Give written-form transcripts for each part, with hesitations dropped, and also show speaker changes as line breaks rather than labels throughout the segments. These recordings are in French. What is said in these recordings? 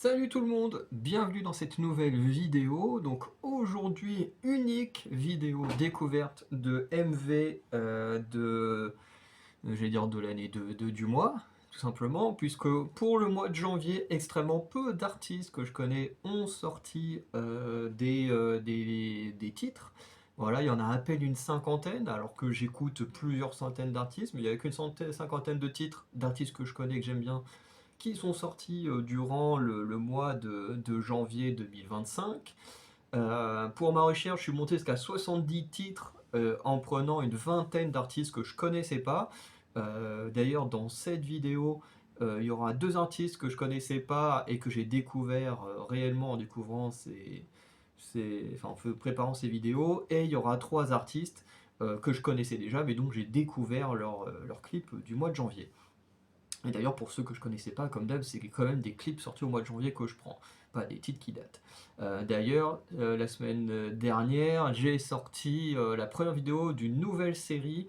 Salut tout le monde, bienvenue dans cette nouvelle vidéo. Donc aujourd'hui, unique vidéo découverte de MV j'allais dire de l'année du mois, tout simplement, puisque pour le mois de janvier, extrêmement peu d'artistes que je connais ont sorti des titres. Voilà, il y en a à peine une cinquantaine, alors que j'écoute plusieurs centaines d'artistes, mais il n'y a qu'une cinquantaine de titres d'artistes que je connais, que j'aime bien, qui sont sortis durant le mois de janvier 2025. Pour ma recherche, je suis monté jusqu'à 70 titres en prenant une vingtaine d'artistes que je connaissais pas. D'ailleurs, dans cette vidéo, il y aura deux artistes que je connaissais pas et que j'ai découvert réellement en découvrant enfin, en préparant ces vidéos. Et il y aura trois artistes que je connaissais déjà, mais donc j'ai découvert leur clip du mois de janvier. Et d'ailleurs, pour ceux que je connaissais pas, comme d'hab, c'est quand même des clips sortis au mois de janvier que je prends, pas des titres qui datent. D'ailleurs, la semaine dernière, j'ai sorti la première vidéo d'une nouvelle série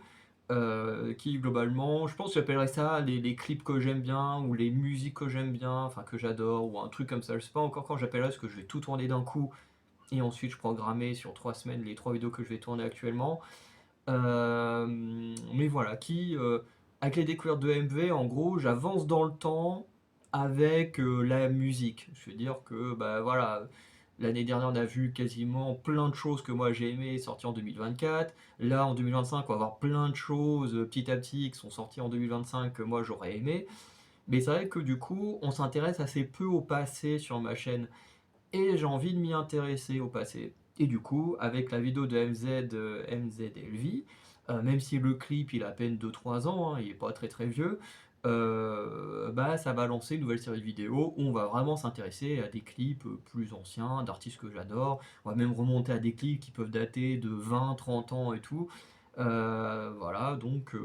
qui, globalement, je pense que j'appellerais ça les clips que j'aime bien, ou les musiques que j'aime bien, enfin que j'adore, ou un truc comme ça. Je sais pas encore quand j'appellerais, parce que je vais tout tourner d'un coup, et ensuite je programmais sur 3 semaines les 3 vidéos que je vais tourner actuellement. Mais voilà, avec les découvertes de MV, en gros, j'avance dans le temps avec la musique. Je veux dire que, bah voilà, l'année dernière, on a vu quasiment plein de choses que moi j'ai aimé sortir en 2024. Là, en 2025, on va avoir plein de choses petit à petit qui sont sorties en 2025 que moi j'aurais aimé. Mais c'est vrai que du coup, on s'intéresse assez peu au passé sur ma chaîne et j'ai envie de m'y intéresser au passé. Et du coup, avec la vidéo de MZLV, même si le clip il a à peine 2-3 ans, hein, il est pas très très vieux, bah, ça va lancer une nouvelle série de vidéos où on va vraiment s'intéresser à des clips plus anciens, d'artistes que j'adore. On va même remonter à des clips qui peuvent dater de 20-30 ans et tout. Voilà, donc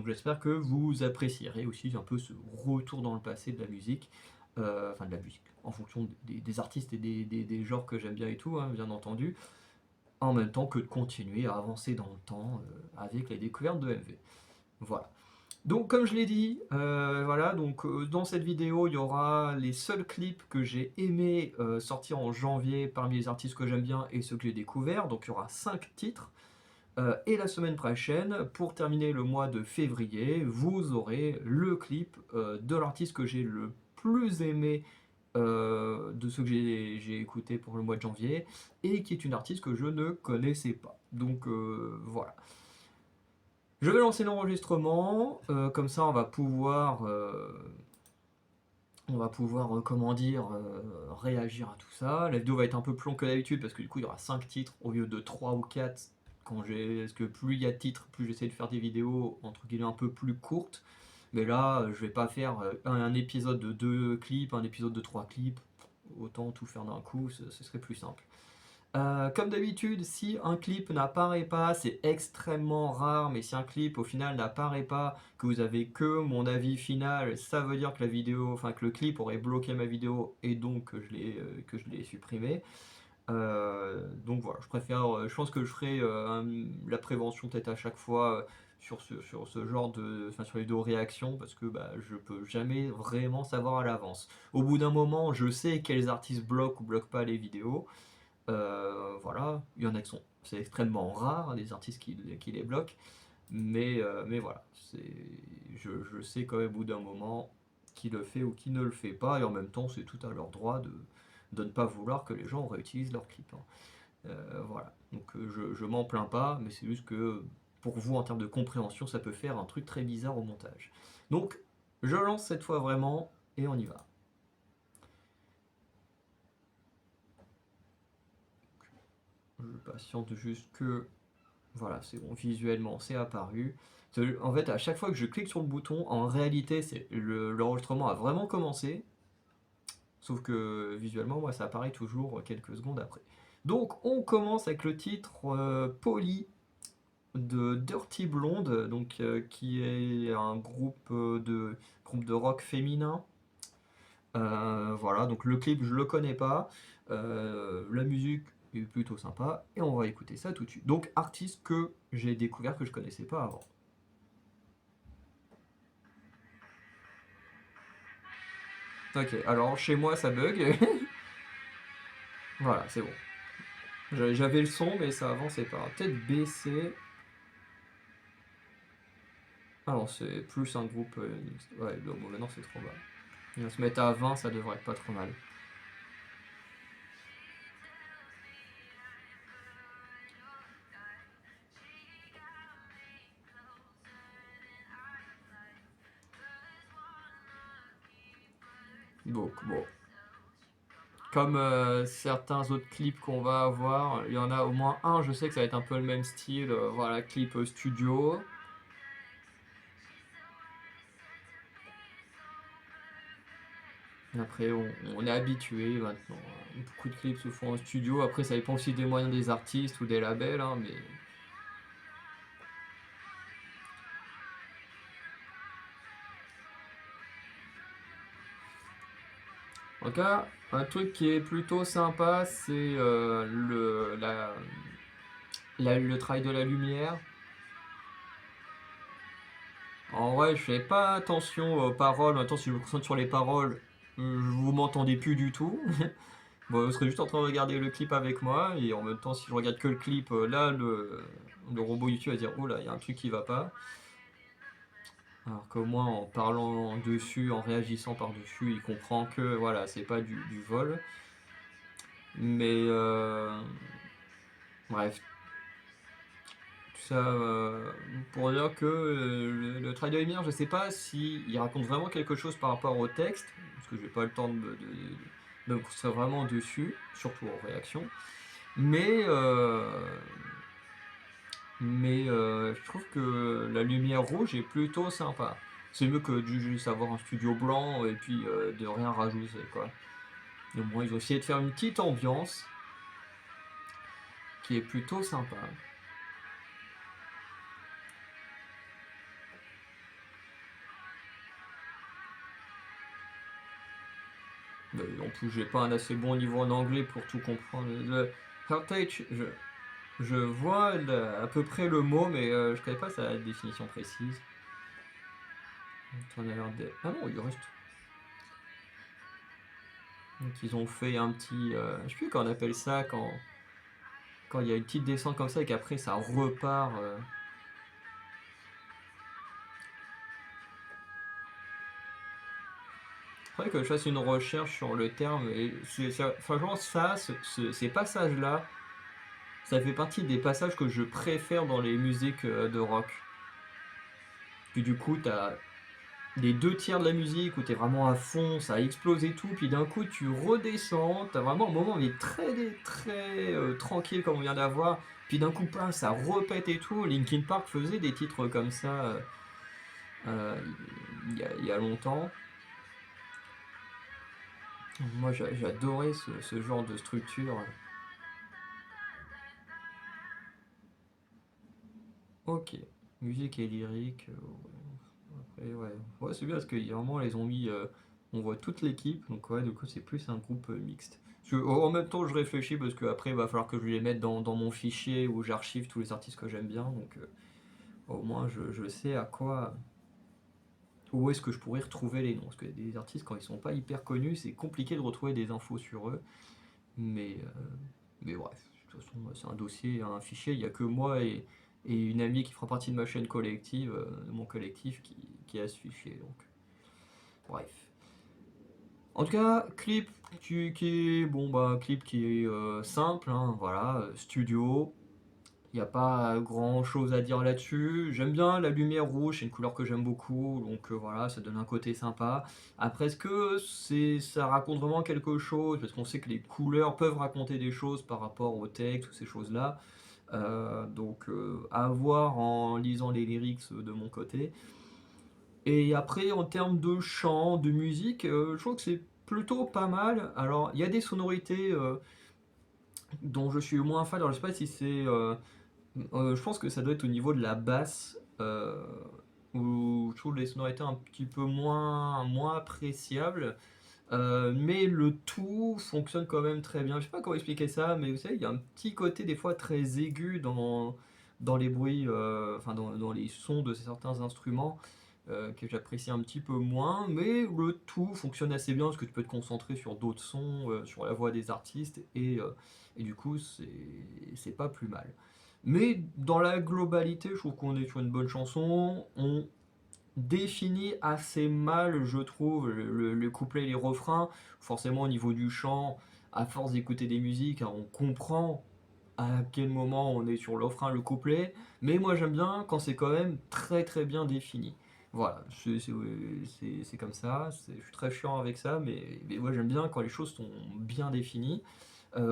j'espère que vous apprécierez aussi un peu ce retour dans le passé de la musique. Enfin de la musique, en fonction des artistes et des genres que j'aime bien et tout, hein, bien entendu, en même temps que de continuer à avancer dans le temps avec les découvertes de MV. Voilà. Donc comme je l'ai dit, voilà, donc dans cette vidéo, il y aura les seuls clips que j'ai aimé sortir en janvier parmi les artistes que j'aime bien et ceux que j'ai découverts. Donc il y aura 5 titres. Et la semaine prochaine, pour terminer le mois de février, vous aurez le clip de l'artiste que j'ai le plus aimé de ceux que j'ai écouté pour le mois de janvier, et qui est une artiste que je ne connaissais pas. Donc voilà. Je vais lancer l'enregistrement, comme ça on va pouvoir comment dire, réagir à tout ça. La vidéo va être un peu plus longue que d'habitude, parce que du coup il y aura 5 titres au lieu de 3 ou 4. Parce que plus il y a de titres, plus j'essaie de faire des vidéos entre guillemets un peu plus courtes. Mais là, je vais pas faire un épisode de 2 clips, un épisode de 3 clips. Autant tout faire d'un coup, ce serait plus simple. Comme d'habitude, si un clip n'apparaît pas, c'est extrêmement rare, mais si un clip au final n'apparaît pas, que vous avez que mon avis final, ça veut dire que la vidéo, enfin que le clip aurait bloqué ma vidéo et donc que je l'ai supprimé. Donc voilà, je pense que je ferai la prévention peut-être à chaque fois sur ce genre enfin sur les vidéos réactions, parce que bah, je peux jamais vraiment savoir à l'avance. Au bout d'un moment, je sais quels artistes bloquent ou bloquent pas les vidéos. Voilà, il y en a qui sont, c'est extrêmement rare, des artistes qui les bloquent, mais voilà, je sais quand même au bout d'un moment qui le fait ou qui ne le fait pas, et en même temps c'est tout à leur droit de ne pas vouloir que les gens réutilisent leurs clips, hein. Voilà, donc je m'en plains pas, mais c'est juste que pour vous en termes de compréhension, ça peut faire un truc très bizarre au montage. Donc je lance cette fois vraiment, et on y va. Je patiente juste que voilà, c'est bon, visuellement c'est apparu. En fait, à chaque fois que je clique sur le bouton, en réalité, l'enregistrement a vraiment commencé, sauf que visuellement, moi, ça apparaît toujours quelques secondes après. Donc, on commence avec le titre Polly de Dirty Blonde, donc, qui est un groupe de rock féminin. Voilà, donc le clip, je le connais pas. La musique est plutôt sympa. Et on va écouter ça tout de suite. Donc, artiste que j'ai découvert que je connaissais pas avant. Ok, alors chez moi ça bug. Voilà, c'est bon. J'avais le son, mais ça avançait pas. Peut-être baisser. Ah non, c'est plus un groupe mixte. Ouais, bon, maintenant c'est trop bas. On va se mettre à 20, ça devrait être pas trop mal. Donc, bon. Comme certains autres clips qu'on va avoir, il y en a au moins un, je sais que ça va être un peu le même style. Voilà, clip studio. Après, on est habitué maintenant. Beaucoup de clips se font en studio. Après, ça dépend aussi des moyens des artistes ou des labels, hein, mais en tout cas, un truc qui est plutôt sympa, c'est le travail de la lumière. En vrai, je fais pas attention aux paroles. Maintenant, si je me concentre sur les paroles, vous m'entendez plus du tout. Bon, vous serez juste en train de regarder le clip avec moi, et en même temps, si je regarde que le clip, là, le robot YouTube va dire, oh là, il y a un truc qui va pas. Alors qu'au moins, en parlant dessus, en réagissant par-dessus, il comprend que, voilà, c'est pas du vol. Mais, bref, tout ça pour dire que le travail de lumière, je sais pas si il raconte vraiment quelque chose par rapport au texte, parce que j'ai pas le temps de me concentrer vraiment dessus, surtout en réaction. Mais, je trouve que la lumière rouge est plutôt sympa. C'est mieux que de juste avoir un studio blanc et puis de rien rajouter, quoi. Et au moins, ils ont essayé de faire une petite ambiance qui est plutôt sympa. Mais en plus, j'ai pas un assez bon niveau en anglais pour tout comprendre. Le heritage, je vois à peu près le mot, mais je connais pas sa définition précise. Ah non, il reste. Donc ils ont fait un petit. Je sais plus comment on appelle ça quand il y a une petite descente comme ça et qu'après ça repart. Faudrait que je fasse une recherche sur le terme. Et franchement, ces passages-là, ça fait partie des passages que je préfère dans les musiques de rock. Puis du coup, t'as les deux tiers de la musique où t'es vraiment à fond, ça explose et tout, puis d'un coup tu redescends, t'as vraiment un moment mais très très tranquille comme on vient d'avoir, puis d'un coup ça repète et tout. Linkin Park faisait des titres comme ça euh, il y a longtemps. Moi j'adorais ce genre de structure. Ok, musique et lyrique. Après, ouais, c'est bien parce que vraiment les ont mis, on voit toute l'équipe, donc ouais, du coup c'est plus un groupe mixte. En même temps, je réfléchis parce qu'après il va falloir que je les mette dans mon fichier où j'archive tous les artistes que j'aime bien, donc au moins je sais à quoi, où est-ce que je pourrais retrouver les noms. Parce que des artistes, quand ils sont pas hyper connus, c'est compliqué de retrouver des infos sur eux, mais, bref, de toute façon, c'est un dossier, un fichier, il n'y a que moi et une amie qui fera partie de ma chaîne collective, de mon collectif, qui a ce fichier, donc. Bref. En tout cas, clip qui est bon bah clip qui est simple, hein, voilà, studio. Il n'y a pas grand chose à dire là-dessus. J'aime bien la lumière rouge, c'est une couleur que j'aime beaucoup, donc voilà, ça donne un côté sympa. Après, est-ce que ça raconte vraiment quelque chose? Parce qu'on sait que les couleurs peuvent raconter des choses par rapport au texte ou ces choses-là. Donc à voir en lisant les lyrics de mon côté. Et après, en termes de chant, de musique, je trouve que c'est plutôt pas mal. Alors, il y a des sonorités dont je suis moins fan. Alors, je sais pas si c'est. Je pense que ça doit être au niveau de la basse, où je trouve les sonorités un petit peu moins appréciables. Mais le tout fonctionne quand même très bien. Je sais pas comment expliquer ça, mais vous savez, il y a un petit côté des fois très aigu dans les bruits, enfin dans les sons de certains instruments. que j'apprécie un petit peu moins, mais le tout fonctionne assez bien parce que tu peux te concentrer sur d'autres sons, sur la voix des artistes, et du coup, c'est pas plus mal. Mais dans la globalité, je trouve qu'on est sur une bonne chanson. On définit assez mal, je trouve, le couplet et les refrains. Forcément, au niveau du chant, à force d'écouter des musiques, hein, on comprend à quel moment on est sur le refrain, le couplet. Mais moi, j'aime bien quand c'est quand même très très bien défini. Voilà, c'est comme ça. Je suis très chiant avec ça, mais moi j'aime bien quand les choses sont bien définies.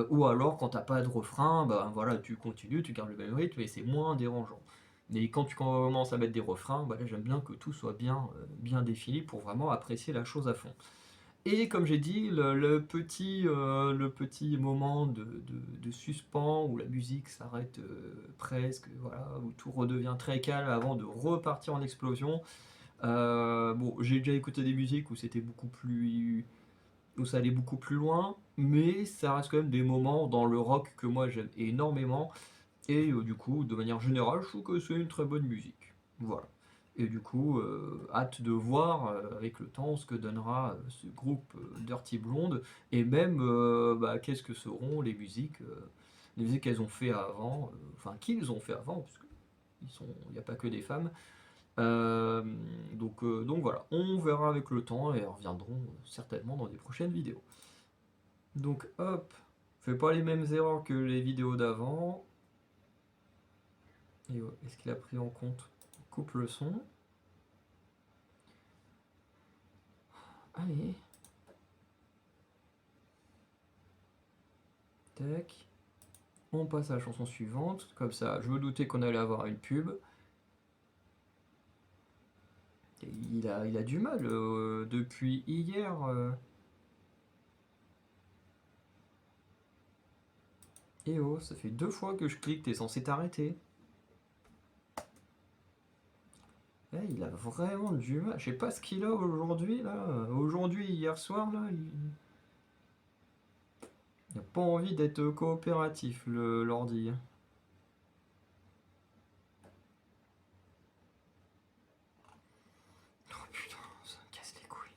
Ou alors quand t'as pas de refrain, bah voilà, tu continues, tu gardes le même rythme et c'est moins dérangeant. Mais quand tu commences à mettre des refrains, bah là j'aime bien que tout soit bien défini pour vraiment apprécier la chose à fond. Et comme j'ai dit, le petit moment de suspens où la musique s'arrête presque, voilà, où tout redevient très calme avant de repartir en explosion. Bon, j'ai déjà écouté des musiques où c'était beaucoup plus, où ça allait beaucoup plus loin, mais ça reste quand même des moments dans le rock que moi j'aime énormément. Et du coup, de manière générale, je trouve que c'est une très bonne musique. Voilà. Et du coup, hâte de voir avec le temps ce que donnera ce groupe Dirty Blonde, et même bah, qu'est-ce que seront les musiques qu'elles ont fait avant, enfin qu'ils ont fait avant, parce qu'il n'y a pas que des femmes. Euh, donc voilà, on verra avec le temps et elles reviendront certainement dans des prochaines vidéos. Donc hop, fais pas les mêmes erreurs que les vidéos d'avant. Et est-ce qu'il a pris en compte? Coupe le son. Allez. Tac. On passe à la chanson suivante. Comme ça, je me doutais qu'on allait avoir une pub. Et il a du mal depuis hier. Et oh, ça fait 2 fois que je clique, t'es censé t'arrêter. Il a vraiment du mal. Je sais pas ce qu'il a aujourd'hui là. Aujourd'hui, hier soir là, il a pas envie d'être coopératif l'ordi. Oh putain, ça me casse les couilles.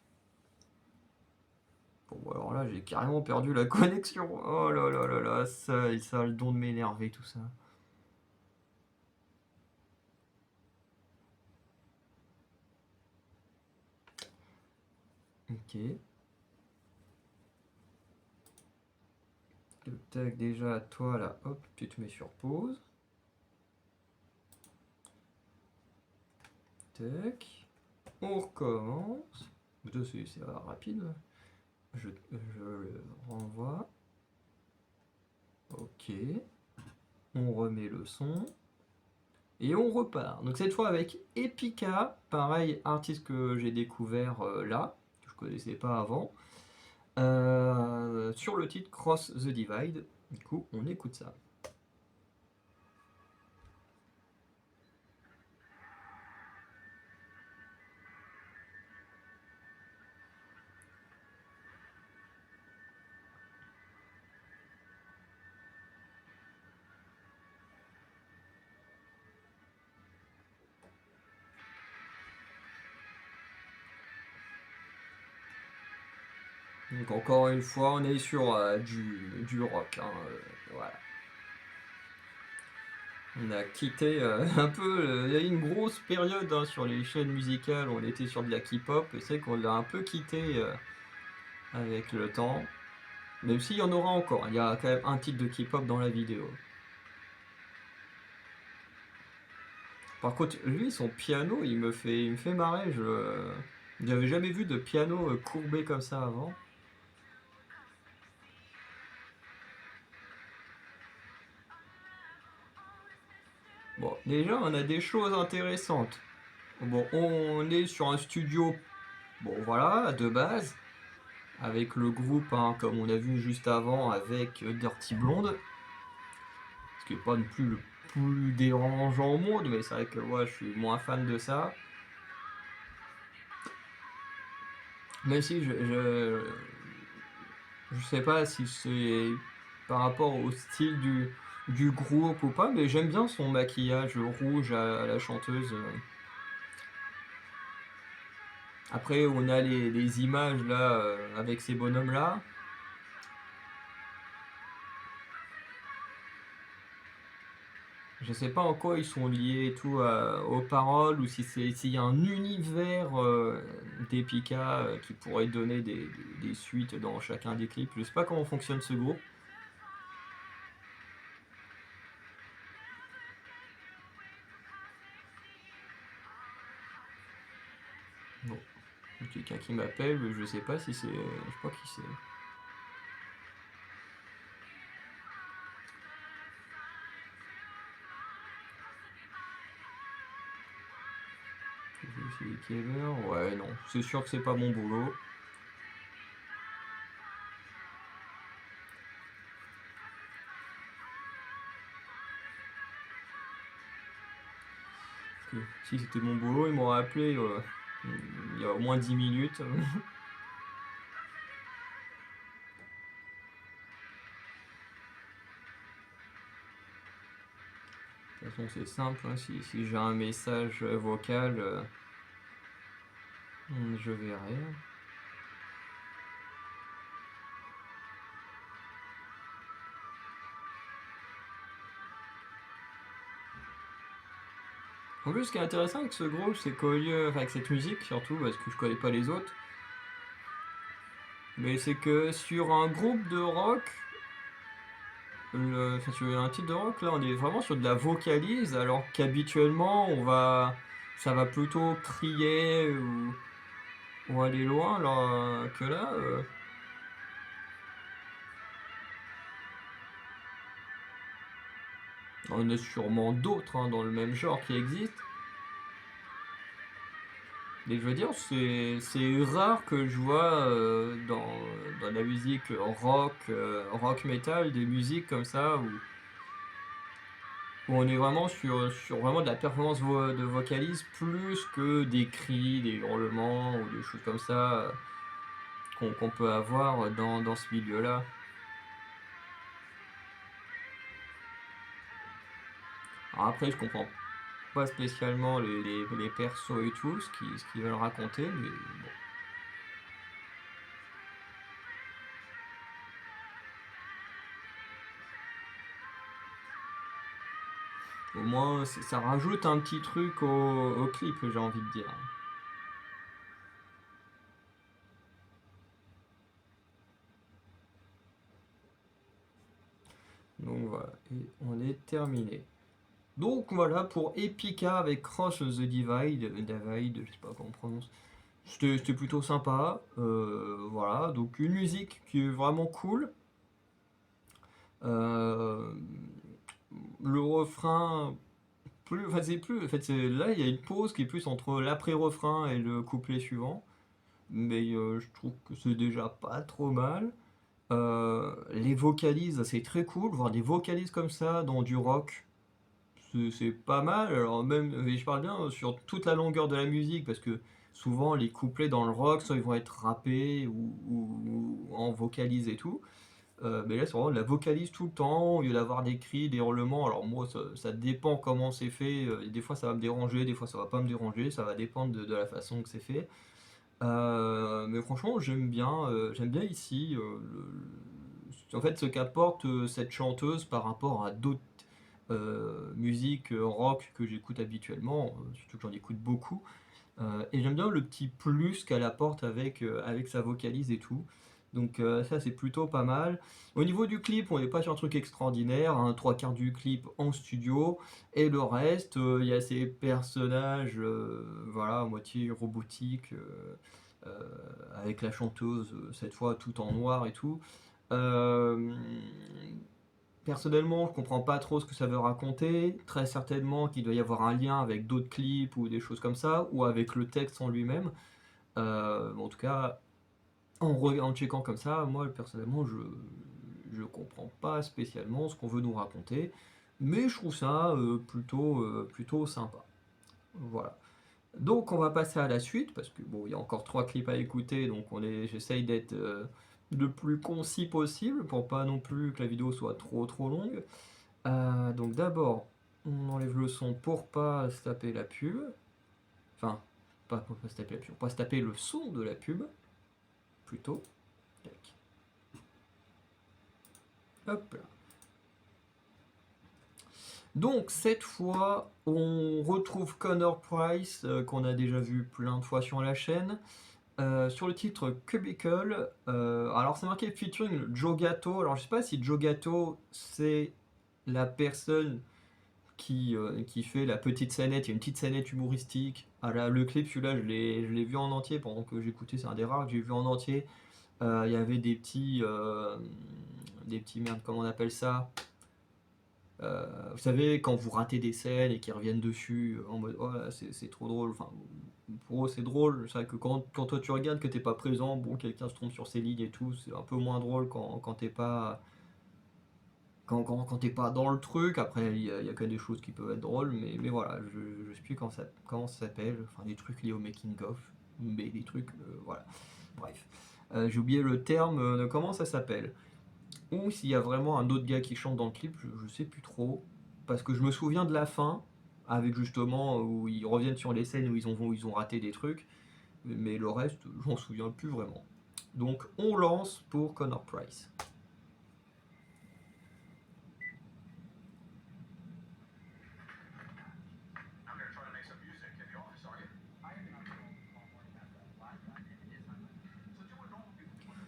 Bon, alors là, j'ai carrément perdu la connexion. Oh là là là là, ça a le don de m'énerver tout ça. Ok. Tac, déjà, toi là, hop, tu te mets sur pause. Tac. On recommence. Putain, c'est rapide là. Je le renvoie. Ok. On remet le son. Et on repart. Donc cette fois avec Epica, pareil, artiste que j'ai découvert là, que je connaissais pas avant, sur le titre Cross the Divide. Du coup, on écoute ça. Donc encore une fois, on est sur du rock, hein, voilà. On a quitté un peu. Il y a eu une grosse période hein, sur les chaînes musicales, on était sur de la K-pop, et c'est qu'on l'a un peu quitté avec le temps. Même s'il y en aura encore, il y a quand même un titre de K-pop dans la vidéo. Par contre, lui, son piano, il me fait marrer. J'avais jamais vu de piano courbé comme ça avant. Bon, déjà, on a des choses intéressantes. Bon, on est sur un studio, bon voilà, de base, avec le groupe, hein, comme on a vu juste avant, avec Dirty Blonde, ce qui n'est pas non plus le plus dérangeant au monde, mais c'est vrai que moi, je suis moins fan de ça. Même si je sais pas si c'est par rapport au style du groupe ou pas, mais j'aime bien son maquillage rouge à la chanteuse. Après, on a les images là avec ces bonhommes là. Je sais pas en quoi ils sont liés et tout aux paroles ou si c'est s'il y a un univers d'Epica qui pourrait donner des suites dans chacun des clips. Je sais pas comment fonctionne ce groupe. Bon, quelqu'un qui m'appelle, je sais pas si c'est. Je sais pas qui c'est. C'est quelle heure? Ouais, non, c'est sûr que c'est pas mon boulot. Parce que si c'était mon boulot, ils m'auraient appelé il y a au moins 10 minutes. De toute façon, c'est simple, hein, si j'ai un message vocal, je verrai. En plus, ce qui est intéressant avec ce groupe, c'est qu'au lieu, enfin, avec cette musique surtout, parce que je connais pas les autres, mais c'est que sur un groupe de rock, enfin, sur un titre de rock, là, on est vraiment sur de la vocalise, alors qu'habituellement, ça va plutôt crier ou aller loin, alors que là, on a sûrement d'autres hein, dans le même genre qui existent. Mais je veux dire, c'est rare que je vois dans la musique rock metal, des musiques comme ça où on est vraiment sur vraiment de la performance de vocalise plus que des cris, des hurlements ou des choses comme ça qu'on peut avoir dans ce milieu-là. Alors après, je comprends pas spécialement les persos et tout, ce qu'ils veulent raconter, mais bon. Au moins, ça rajoute un petit truc au clip, j'ai envie de dire. Donc voilà, et on est terminé. Donc voilà pour Epica avec Cross the Divide, je sais pas comment on prononce. C'était plutôt sympa. Voilà, donc une musique qui est vraiment cool. Euh, le refrain, enfin c'est plus, en fait là il y a une pause qui est plus entre l'après-refrain et le couplet suivant. Mais je trouve que c'est déjà pas trop mal. Les vocalises, c'est très cool, voir des vocalises comme ça dans du rock. C'est pas mal, alors même, je parle bien sur toute la longueur de la musique, parce que souvent les couplets dans le rock, soit ils vont être rappés ou en vocalise et tout. Mais là, c'est vraiment de la vocalise tout le temps, au lieu d'avoir des cris, des hurlements. Alors moi, ça dépend comment c'est fait. Des fois, ça va me déranger, des fois, ça va pas me déranger. Ça va dépendre de la façon que c'est fait. Mais franchement, j'aime bien ici en fait ce qu'apporte cette chanteuse par rapport à d'autres musiques rock que j'écoute habituellement, surtout que j'en écoute beaucoup. Et j'aime bien le petit plus qu'elle apporte avec sa vocalise et tout. Donc ça c'est plutôt pas mal. Au niveau du clip, on n'est pas sur un truc extraordinaire, hein, trois quarts du clip en studio, et le reste, il y a ces personnages, voilà, à moitié robotiques, euh, avec la chanteuse, cette fois tout en noir et tout. Euh, Personnellement, je comprends pas trop ce que ça veut raconter. Très certainement qu'il doit y avoir un lien avec d'autres clips ou des choses comme ça, ou avec le texte en lui-même. En tout cas, en checkant comme ça, moi personnellement, je comprends pas spécialement ce qu'on veut nous raconter, mais je trouve ça plutôt sympa. Voilà. Donc on va passer à la suite parce que bon, il y a encore trois clips à écouter, donc j'essaye d'être le plus concis possible pour pas non plus que la vidéo soit trop longue. Donc d'abord, on enlève le son pour pas se taper la pub. Enfin, pas se taper la pub, on va se taper le son de la pub, plutôt. Tac. Hop là. Donc cette fois, on retrouve Connor Price, qu'on a déjà vu plein de fois sur la chaîne, sur le titre Cubicle. Alors c'est marqué featuring Joe Gatto. Alors je sais pas si Joe Gatto c'est la personne qui fait la petite scénette. Il y a une petite scénette humoristique. Ah là, le clip, celui-là, je l'ai vu en entier pendant que j'écoutais. C'est un des rares que j'ai vu en entier. Il y avait des petits merdes, comment on appelle ça, vous savez, quand vous ratez des scènes et qu'ils reviennent dessus en mode oh là, c'est trop drôle. Enfin, pour eux, c'est drôle. C'est vrai que quand toi tu regardes que t'es pas présent, bon, quelqu'un se trompe sur ses lignes et tout, c'est un peu moins drôle quand t'es pas. Quand t'es pas dans le truc, après il y a quand même des choses qui peuvent être drôles, mais voilà, je sais plus comment ça s'appelle, enfin des trucs liés au making of, mais des trucs, voilà, bref. J'ai oublié le terme de comment ça s'appelle. Ou s'il y a vraiment un autre gars qui chante dans le clip, je sais plus trop. Parce que je me souviens de la fin, avec justement où ils reviennent sur les scènes où ils ont raté des trucs. Mais le reste, je m'en souviens plus vraiment. Donc on lance pour Connor Price.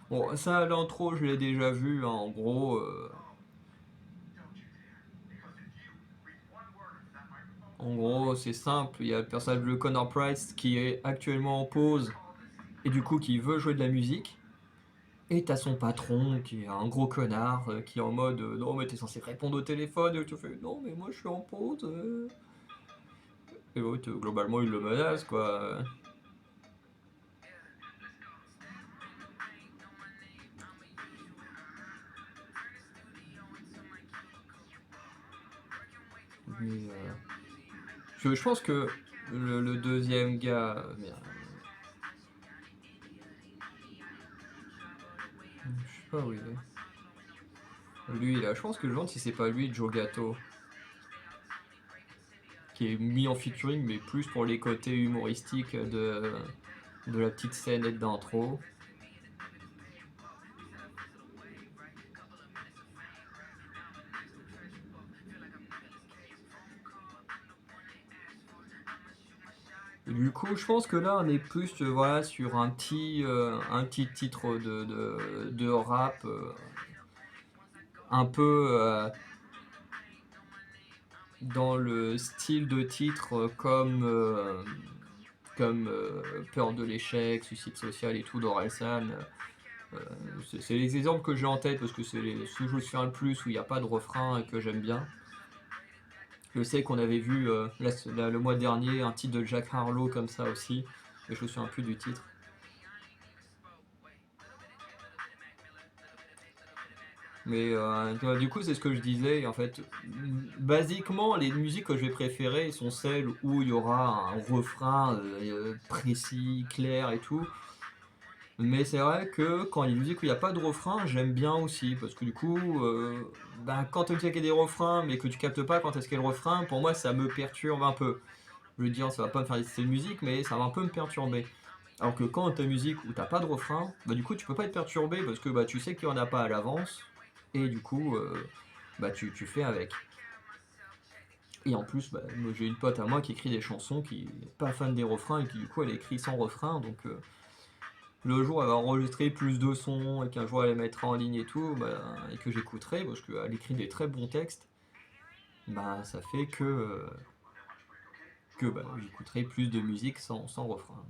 Bon, ça, l'intro, je l'ai déjà vu, hein, en gros. En gros, c'est simple. Il y a le personnage de Connor Price qui est actuellement en pause et du coup qui veut jouer de la musique. Et t'as son patron qui est un gros connard qui est en mode non, mais t'es censé répondre au téléphone. Et tu fais non, mais moi je suis en pause. Et ouais, globalement, il le menace quoi. Mais je pense que le deuxième gars. Merde. Je sais pas où il est. Lui là, je pense que je me demande si c'est pas lui, Joe Gatto, qui est mis en featuring, mais plus pour les côtés humoristiques de la petite scène d'intro. Du coup, je pense que là, on est plus voilà, sur un petit titre de rap un peu dans le style de titre comme Peur de l'échec, Suicide social et tout d'Orelsan. Euh, c'est les exemples que j'ai en tête parce que c'est ceux que je me souviens le plus où il n'y a pas de refrain et que j'aime bien. Je sais qu'on avait vu le mois dernier un titre de Jack Harlow comme ça aussi, mais je me souviens plus du titre. Mais du coup, c'est ce que je disais. En fait, basiquement, les musiques que je vais préférer sont celles où il y aura un refrain précis, clair et tout. Mais c'est vrai que quand il y a des musiques où il n'y a pas de refrain, j'aime bien aussi. Parce que du coup, quand tu sais qu'il y a des refrains, mais que tu captes pas quand est-ce qu'il y a le refrain, pour moi, ça me perturbe un peu. Je veux dire, ça va pas me faire détester de musique, mais ça va un peu me perturber. Alors que quand t'as musique où t'as pas de refrain, bah du coup tu peux pas être perturbé parce que bah tu sais qu'il y en a pas à l'avance et du coup bah tu fais avec. Et en plus bah, moi, j'ai une pote à moi qui écrit des chansons qui n'est pas fan des refrains et qui du coup elle écrit sans refrain donc le jour elle va enregistrer plus de sons et qu'un jour elle les mettra en ligne et tout bah, et que j'écouterai parce qu'elle écrit des très bons textes bah ça fait que bah, j'écouterai plus de musique sans refrain.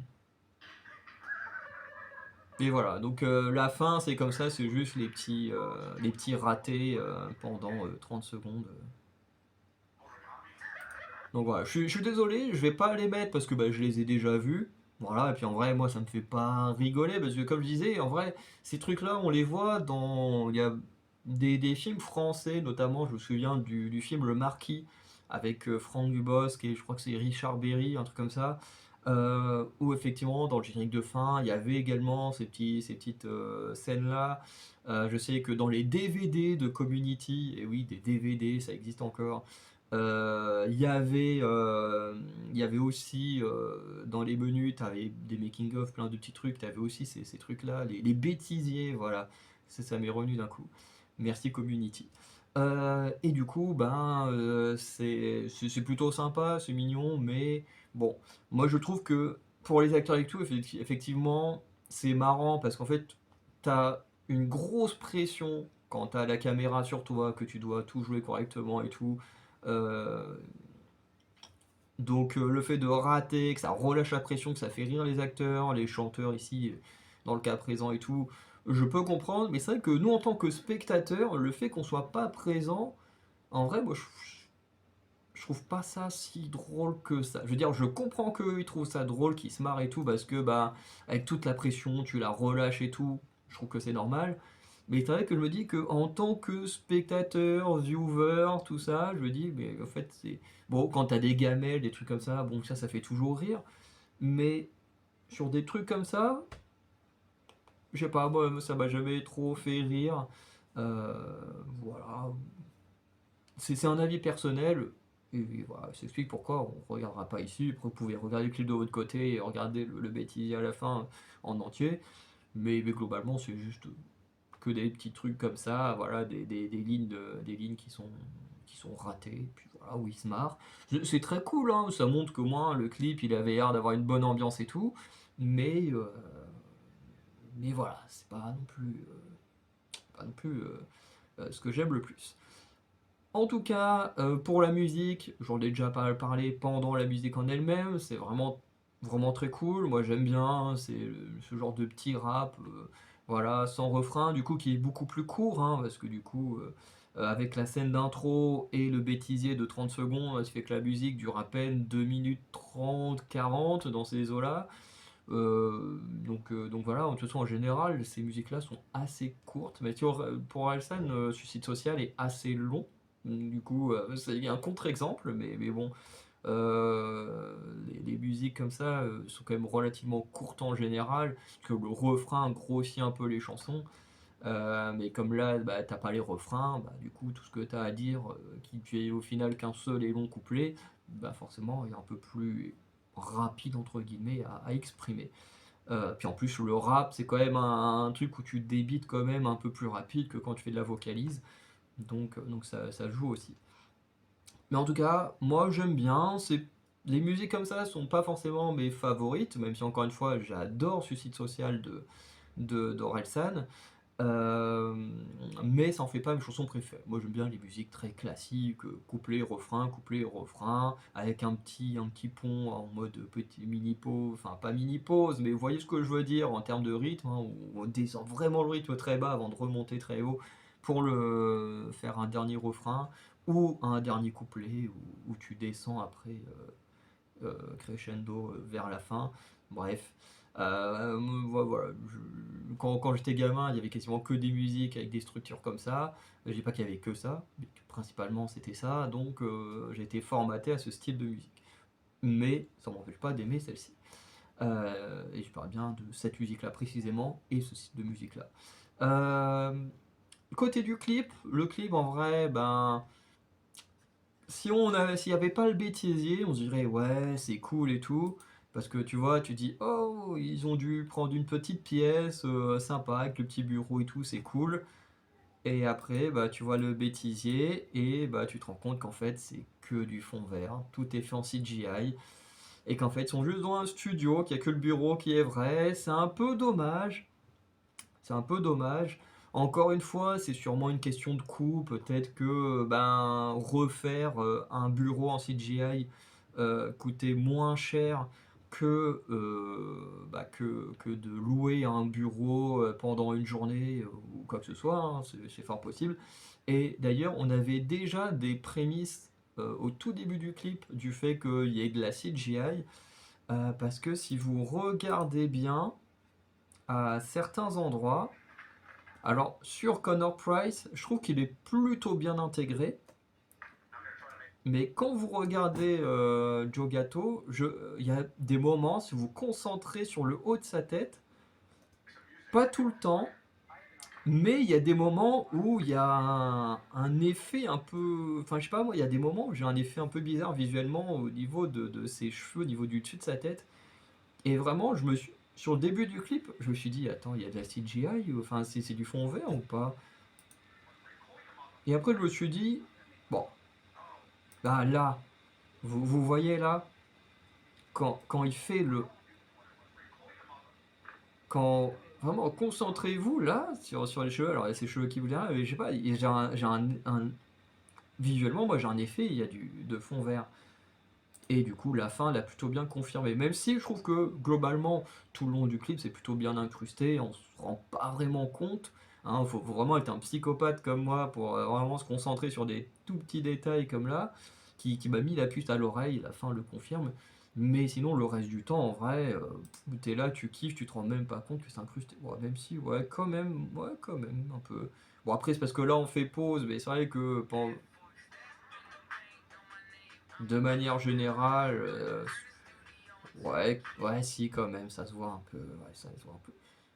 Et voilà, donc la fin c'est comme ça, c'est juste les petits ratés pendant 30 secondes. Donc voilà, je suis désolé, je vais pas les mettre parce que bah, je les ai déjà vus. Voilà, et puis en vrai, moi ça me fait pas rigoler parce que comme je disais, en vrai, ces trucs-là, on les voit dans. Il y a des films français, notamment, je me souviens du film Le Marquis avec Franck Dubosc et je crois que c'est Richard Berry, un truc comme ça. Où effectivement, dans le générique de fin, il y avait également ces petites scènes-là. Je sais que dans les DVD de Community, et oui, des DVD, ça existe encore. Il y avait aussi dans les menus, tu avais des making-of, plein de petits trucs, tu avais aussi ces trucs-là, les bêtisiers, voilà. Ça m'est revenu d'un coup. Merci Community. Et du coup, ben, c'est plutôt sympa, c'est mignon, mais bon, moi je trouve que pour les acteurs et tout, effectivement, c'est marrant parce qu'en fait, t'as une grosse pression quand t'as la caméra sur toi, que tu dois tout jouer correctement et tout. Euh, donc le fait de rater, que ça relâche la pression, que ça fait rire les acteurs, les chanteurs ici, dans le cas présent et tout, je peux comprendre, mais c'est vrai que nous en tant que spectateurs, le fait qu'on soit pas présent, en vrai, moi je trouve pas ça si drôle que ça. Je veux dire, je comprends qu'eux ils trouvent ça drôle, qu'ils se marrent et tout, parce que bah avec toute la pression, tu la relâches et tout, je trouve que c'est normal. Mais c'est vrai que je me dis que en tant que spectateur, viewer, tout ça, je me dis, mais en fait, c'est. Bon, quand t'as des gamelles, des trucs comme ça, bon, ça fait toujours rire. Mais sur des trucs comme ça, je sais pas, moi, ça m'a jamais trop fait rire. Voilà. C'est un avis personnel. Et voilà, ça explique pourquoi on ne regardera pas ici. Après, vous pouvez regarder le clip de votre côté et regarder le bêtisier à la fin en entier. Mais globalement, c'est juste que des petits trucs comme ça, voilà, des lignes qui sont ratées, puis voilà, où il se marre. C'est très cool, hein, ça montre que moi, le clip, il avait l'air d'avoir une bonne ambiance et tout, mais, euh, mais voilà, c'est pas non plus ce que j'aime le plus. En tout cas, pour la musique, j'en ai déjà pas mal parlé pendant la musique en elle-même, c'est vraiment très cool. Moi j'aime bien, hein, c'est ce genre de petit rap, voilà, sans refrain, du coup qui est beaucoup plus court, hein, parce que du coup, avec la scène d'intro et le bêtisier de 30 secondes, ça fait que la musique dure à peine 2 minutes 30, 40 dans ces eaux-là. Donc voilà, de toute façon en général, ces musiques-là sont assez courtes, mais pour Orelsan, Suicide Social est assez long. Du coup, c'est un contre-exemple, mais bon, les musiques comme ça sont quand même relativement courtes en général, parce que le refrain grossit un peu les chansons. Mais comme là, bah, t'as pas les refrains, bah, du coup, tout ce que t'as à dire, qui fait au final qu'un seul et long couplet, bah, forcément, est un peu plus rapide, entre guillemets, à exprimer. Puis en plus, le rap, c'est quand même un truc où tu débites quand même un peu plus rapide que quand tu fais de la vocalise. Donc ça joue aussi. Mais en tout cas, moi j'aime bien. Les musiques comme ça sont pas forcément mes favorites, même si encore une fois j'adore Suicide Social d'Orelsan. Euh, mais ça en fait pas mes chansons préférées. Moi j'aime bien les musiques très classiques, couplet, refrain, avec un petit pont en mode petit mini pause, enfin pas mini pause, mais vous voyez ce que je veux dire en termes de rythme, hein, où on descend vraiment le rythme très bas avant de remonter très haut pour le faire un dernier refrain ou un dernier couplet où tu descends après crescendo vers la fin. Bref. Voilà, quand j'étais gamin, il y avait quasiment que des musiques avec des structures comme ça. Je dis pas qu'il y avait que ça, mais que principalement c'était ça. Donc j'ai été formaté à ce style de musique. Mais ça m'empêche pas d'aimer celle-ci. Et je parle bien de cette musique-là précisément et ce style de musique-là. Côté du clip, le clip en vrai, ben s'il n'y avait pas le bêtisier, on se dirait ouais, c'est cool et tout. Parce que tu vois, tu dis oh, ils ont dû prendre une petite pièce sympa avec le petit bureau et tout, c'est cool. Et après, bah, tu vois le bêtisier et bah, tu te rends compte qu'en fait, c'est que du fond vert. Tout est fait en CGI. Et qu'en fait, ils sont juste dans un studio, qu'il n'y a que le bureau qui est vrai. C'est un peu dommage. C'est un peu dommage. Encore une fois, c'est sûrement une question de coût. Peut-être que ben, refaire un bureau en CGI coûtait moins cher que de louer un bureau pendant une journée ou quoi que ce soit, hein, c'est fort possible. Et d'ailleurs, on avait déjà des prémices au tout début du clip du fait qu'il y ait de la CGI, parce que si vous regardez bien, à certains endroits, alors, sur Connor Price, je trouve qu'il est plutôt bien intégré. Mais quand vous regardez Joe Gatto, il y a des moments, si vous vous concentrez sur le haut de sa tête, pas tout le temps, Mais il y a des moments où il y a un effet un peu... Enfin, je sais pas, moi, il y a des moments où j'ai un effet un peu bizarre visuellement au niveau de ses cheveux, au niveau du dessus de sa tête. Et vraiment, sur le début du clip, je me suis dit, attends, il y a de la CGI, enfin, c'est du fond vert ou pas? Et après, je me suis dit, bon, bah là, vous voyez là, quand il fait le... Quand... Vraiment, concentrez-vous là, sur les cheveux. Alors, il y a ses cheveux qui vous viennent, mais je sais pas, visuellement, moi, j'ai un effet, il y a de fond vert. Et du coup, la fin l'a plutôt bien confirmé. Même si je trouve que globalement, tout le long du clip, c'est plutôt bien incrusté, on se rend pas vraiment compte. Hein, faut vraiment être un psychopathe comme moi pour vraiment se concentrer sur des tout petits détails comme là, qui m'a mis la puce à l'oreille, la fin le confirme. Mais sinon, le reste du temps, en vrai, t'es là, tu kiffes, tu te rends même pas compte que c'est incrusté. Ouais, même si, ouais, quand même, un peu. Bon, après, c'est parce que là, on fait pause, mais c'est vrai que de manière générale, ouais, si, quand même, ça se voit un peu. Ouais, ça se voit un peu.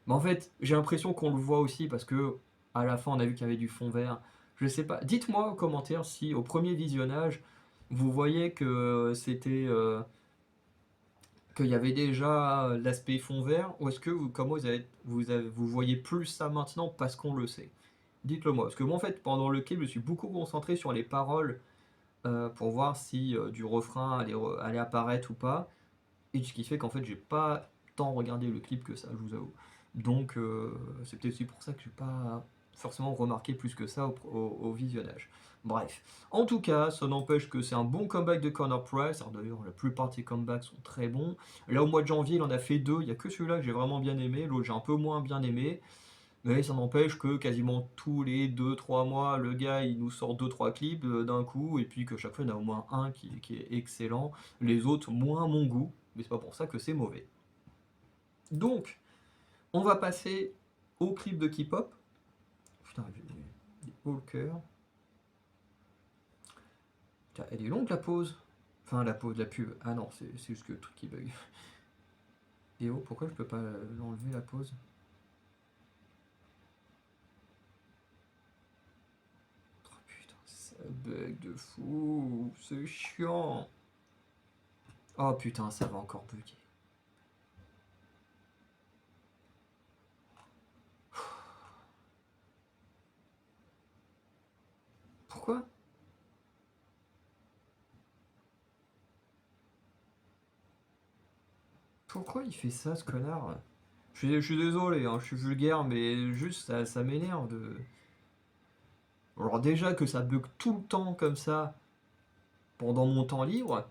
Mais en fait, j'ai l'impression qu'on le voit aussi parce que à la fin, on a vu qu'il y avait du fond vert. Je sais pas. Dites-moi en commentaire si au premier visionnage, vous voyez que c'était qu'il y avait déjà l'aspect fond vert, ou est-ce que comment vous voyez plus ça maintenant parce qu'on le sait. Dites-le moi, parce que moi en fait pendant le clip, je me suis beaucoup concentré sur les paroles pour voir si du refrain allait apparaître ou pas. Et ce qui fait qu'en fait, j'ai pas tant regardé le clip que ça, je vous avoue. Donc, c'est peut-être aussi pour ça que j'ai pas forcément remarqué plus que ça au visionnage. Bref. En tout cas, ça n'empêche que c'est un bon comeback de Connor Price. Alors d'ailleurs, la plupart de ses comebacks sont très bons. Là, au mois de janvier, il en a fait deux. Il n'y a que celui-là que j'ai vraiment bien aimé. L'autre, j'ai un peu moins bien aimé. Mais ça n'empêche que quasiment tous les 2 3 mois, le gars il nous sort 2 3 clips d'un coup, et puis que chaque fois il y en a au moins un qui est excellent, les autres moins mon goût, mais c'est pas pour ça que c'est mauvais. Donc, on va passer au clip de K-pop. Putain, j'ai des hauts le cœur. Putain, elle est longue la pause. Enfin, la pause, la pub. Ah non, c'est juste que le truc qui bug. Et oh, pourquoi je peux pas l'enlever la pause? Oh putain, ça bug de fou, c'est chiant. Oh putain, ça va encore bugger. Pourquoi? Pourquoi il fait ça, ce connard? Je suis désolé, hein, je suis vulgaire, mais juste ça m'énerve de. Alors déjà que ça bug tout le temps comme ça pendant mon temps libre,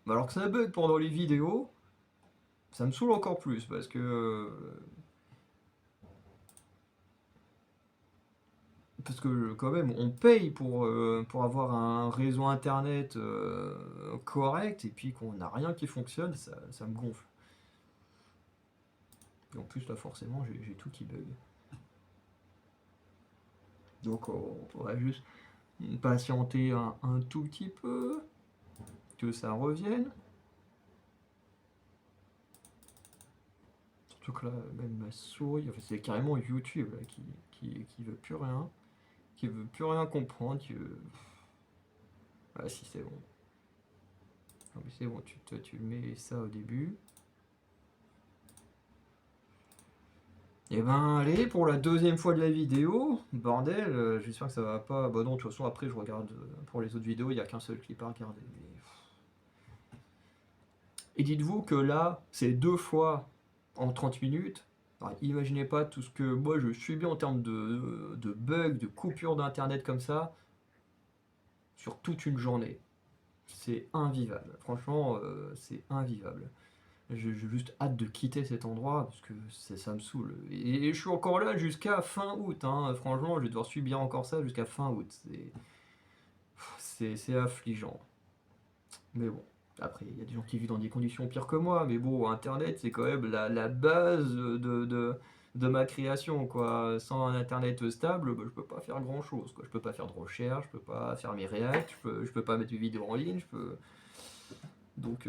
mais alors que ça bug pendant les vidéos, ça me saoule encore plus parce que quand même on paye pour avoir un réseau internet correct et puis qu'on n'a rien qui fonctionne, ça me gonfle. Et en plus là forcément j'ai tout qui bug. Donc on va juste patienter un tout petit peu, que ça revienne. Surtout que là, même ma souris, enfin, c'est carrément YouTube là, qui veut plus rien, qui veut plus rien comprendre, qui veut... Ah si c'est bon. Non mais c'est bon, tu mets ça au début. Et ben allez, pour la deuxième fois de la vidéo, bordel, j'espère que ça va pas... Bah non, de toute façon après je regarde, pour les autres vidéos, il n'y a qu'un seul clip à regarder. Mais... Et dites-vous que là, c'est 2 fois en 30 minutes. Alors, imaginez pas tout ce que moi je subis en termes de bugs, de coupures d'internet comme ça, sur toute une journée. C'est invivable. Franchement, c'est invivable. J'ai juste hâte de quitter cet endroit parce que ça me saoule. Et je suis encore là jusqu'à fin août. Hein. Franchement, je vais devoir subir encore ça jusqu'à fin août. C'est affligeant. Mais bon, après, il y a des gens qui vivent dans des conditions pires que moi. Mais bon, Internet, c'est quand même la base de ma création. Quoi. Sans un Internet stable, bah, je peux pas faire grand-chose. Quoi. Je peux pas faire de recherche, je peux pas faire mes reacts, je peux pas mettre mes vidéos en ligne. Donc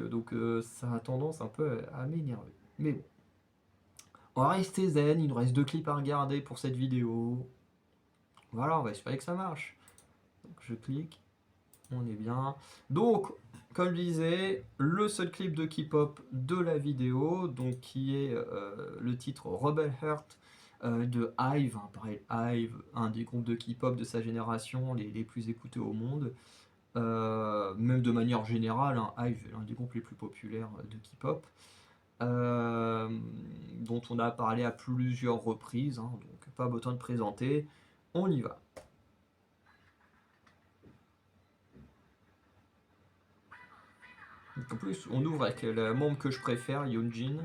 ça a tendance un peu à m'énerver. Mais bon, on va rester zen. Il nous reste 2 clips à regarder pour cette vidéo. Voilà, on va espérer que ça marche. Donc je clique, on est bien. Donc, comme je disais, le seul clip de K-pop de la vidéo, donc qui est le titre Rebel Heart de IVE, hein, pareil, IVE, un des groupes de K-pop de sa génération, les plus écoutés au monde. Même de manière générale, hein, IVE est l'un des groupes les plus populaires de K-pop. euh, dont on a parlé à plusieurs reprises, hein, donc pas besoin de présenter. On y va. Donc en plus, on ouvre avec le membre que je préfère, Yoonjin.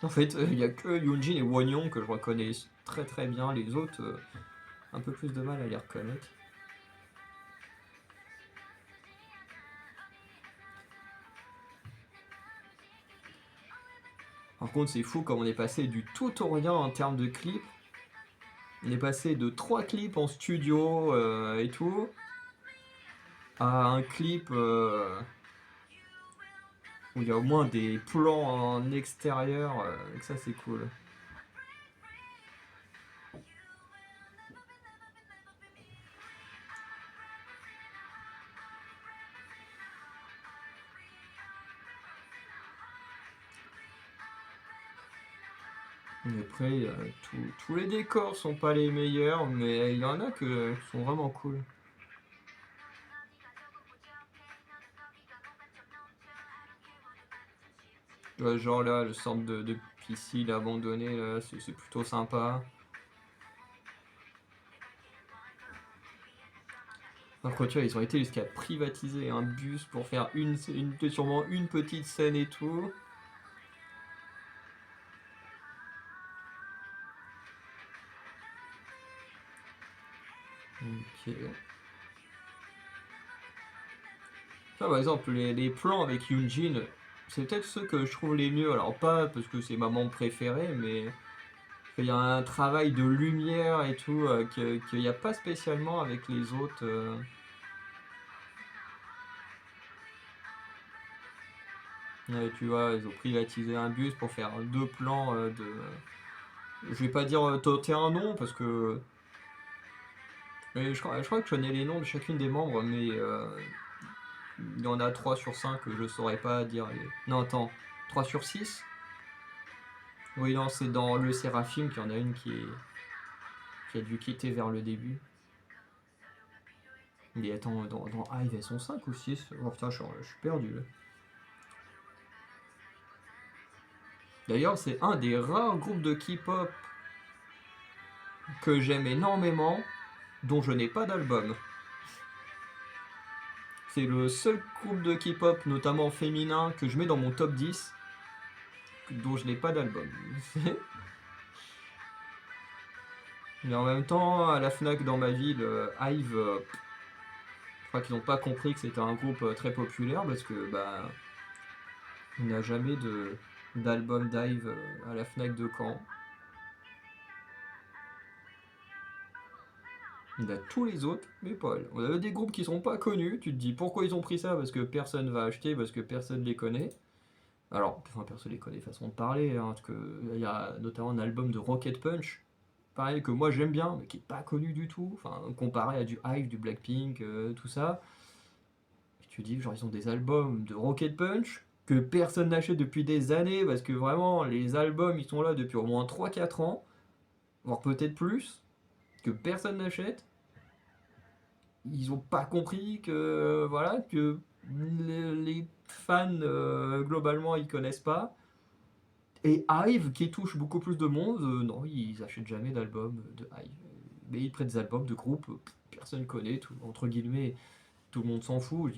En fait, il n'y a que Yoonjin et Wonyoung que je reconnais très très bien. Les autres, un peu plus de mal à les reconnaître. Par contre, c'est fou comme on est passé du tout au rien en termes de clips. On est passé de 3 clips en studio et tout, à un clip où il y a au moins des plans en extérieur. Donc ça, c'est cool. Et après, tous les décors sont pas les meilleurs, mais il y en a qui sont vraiment cool. Ouais, genre là, le centre de piscine abandonné, là, c'est plutôt sympa. Par contre, tu vois, ils ont été jusqu'à privatiser un bus pour faire sûrement une petite scène et tout. Ok. Ça, par exemple, les plans avec Yoonjin, c'est peut-être ceux que je trouve les mieux. Alors, pas parce que c'est ma membre préférée, mais il y a un travail de lumière et tout qu'il n'y a pas spécialement avec les autres. Ouais, tu vois, ils ont privatisé un bus pour faire 2 plans de. Je vais pas dire tenter un nom parce que. Mais je crois que je connais les noms de chacune des membres, mais il y en a 3 sur 5 que je saurais pas dire. Non, attends, 3 sur 6. Oui, non, c'est dans le Séraphim qu'il y en a une qui a dû quitter vers le début. Mais attends, dans Hive, elles sont 5 ou 6. Oh putain, je suis perdu là. D'ailleurs, c'est un des rares groupes de K-pop que j'aime énormément, dont je n'ai pas d'album. C'est le seul groupe de K-pop, notamment féminin, que je mets dans mon top 10, dont je n'ai pas d'album. Mais en même temps, à la Fnac dans ma ville, Hive, je crois qu'ils n'ont pas compris que c'était un groupe très populaire parce que bah, il n'y a jamais d'album d'Hive à la Fnac de Caen. Il y a tous les autres, mais pas elle. On a des groupes qui sont pas connus, tu te dis pourquoi ils ont pris ça, parce que personne va acheter, parce que personne les connaît. Alors, enfin, personne les connaît façon de parler, hein, parce que il y a notamment un album de Rocket Punch, pareil que moi j'aime bien, mais qui est pas connu du tout, enfin comparé à du Hive, du Blackpink, tout ça. Et tu dis, genre ils ont des albums de Rocket Punch que personne n'achète depuis des années, parce que vraiment les albums ils sont là depuis au moins 3 4 ans, voire peut-être plus, que personne n'achète. Ils ont pas compris que voilà que les fans globalement ils connaissent pas. Et Hive, qui touche beaucoup plus de monde, non, ils achètent jamais d'albums de Hive. Mais ils prennent des albums de groupes, personne connaît, entre guillemets, tout le monde s'en fout.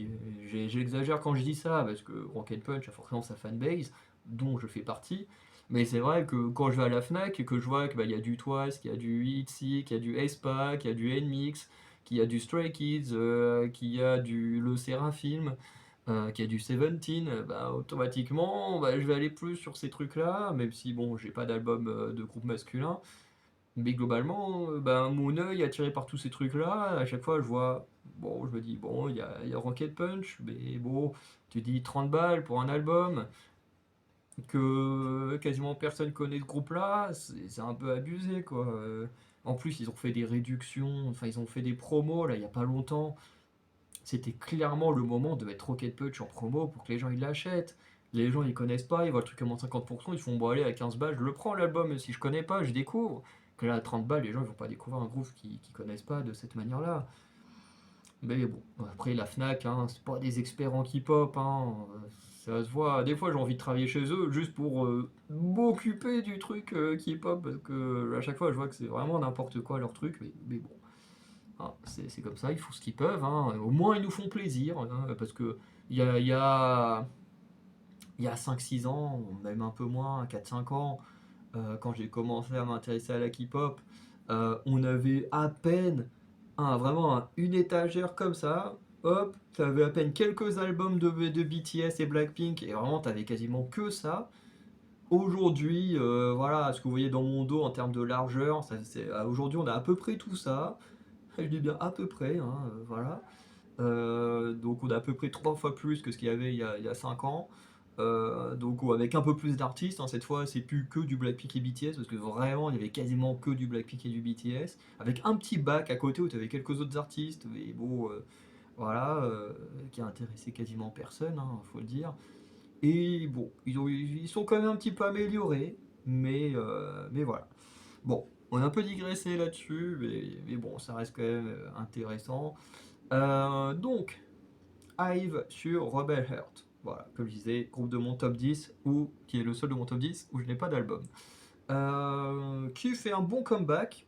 J'exagère quand je dis ça, parce que Rocket Punch a forcément sa fanbase, dont je fais partie. Mais c'est vrai que quand je vais à la Fnac et que je vois qu'il y a du Twice, qu'il y a du ITZY, qu'il y a du aespa, qu'il y a du NMIX, qu'il y a du Stray Kids, qu'il y a du Le Seraphim, qu'il y a du Seventeen, bah, automatiquement, bah, je vais aller plus sur ces trucs-là, même si bon, j'ai pas d'album de groupe masculin. Mais globalement, bah, mon œil attiré par tous ces trucs-là, à chaque fois je vois, bon, je me dis, bon, il y a Rocket Punch, mais bon, tu dis 30 balles pour un album. que quasiment personne connaît ce groupe-là, c'est un peu abusé, quoi. En plus, ils ont fait des réductions, enfin, ils ont fait des promos, là, il y a pas longtemps. C'était clairement le moment de mettre Rocket Punch en promo pour que les gens ils l'achètent. Les gens ils connaissent pas, ils voient le truc comme en 50%, ils font bon allez à 15 balles, je le prends l'album, même si je connais pas, je découvre. Que là à 30 balles, les gens ils vont pas découvrir un groupe qui connaissent pas de cette manière-là. Mais bon, après la Fnac, hein, c'est pas des experts en K-pop, hein, ça se voit. Des fois j'ai envie de travailler chez eux juste pour m'occuper du truc K-pop, parce que à chaque fois je vois que c'est vraiment n'importe quoi leur truc, mais bon. Ah, c'est comme ça, ils font ce qu'ils peuvent, hein. Au moins ils nous font plaisir, hein, parce que il y a, il y a, il y a 5-6 ans, même un peu moins, 4-5 ans, quand j'ai commencé à m'intéresser à la K-pop, on avait à peine vraiment une étagère comme ça, hop, t'avais à peine quelques albums de BTS et Blackpink, et vraiment t'avais quasiment que ça. Aujourd'hui, voilà, ce que vous voyez dans mon dos en termes de largeur, aujourd'hui on a à peu près tout ça. Je dis bien à peu près, hein, voilà. Donc on a à peu près 3 fois plus que ce qu'il y avait il y a 5 ans. Donc avec un peu plus d'artistes, hein, cette fois c'est plus que du Blackpink et BTS, parce que vraiment il y avait quasiment que du Blackpink et du BTS, avec un petit bac à côté où tu avais quelques autres artistes, mais bon, voilà, qui a intéressé quasiment personne, hein, faut le dire. Et bon, ils sont quand même un petit peu améliorés, mais voilà. Bon, on a un peu digressé là-dessus, mais bon, ça reste quand même intéressant. Donc, Hive sur Rebel Heart. Voilà, comme je disais, groupe de mon top 10, ou qui est le seul de mon top 10 où je n'ai pas d'album. Qui fait un bon comeback.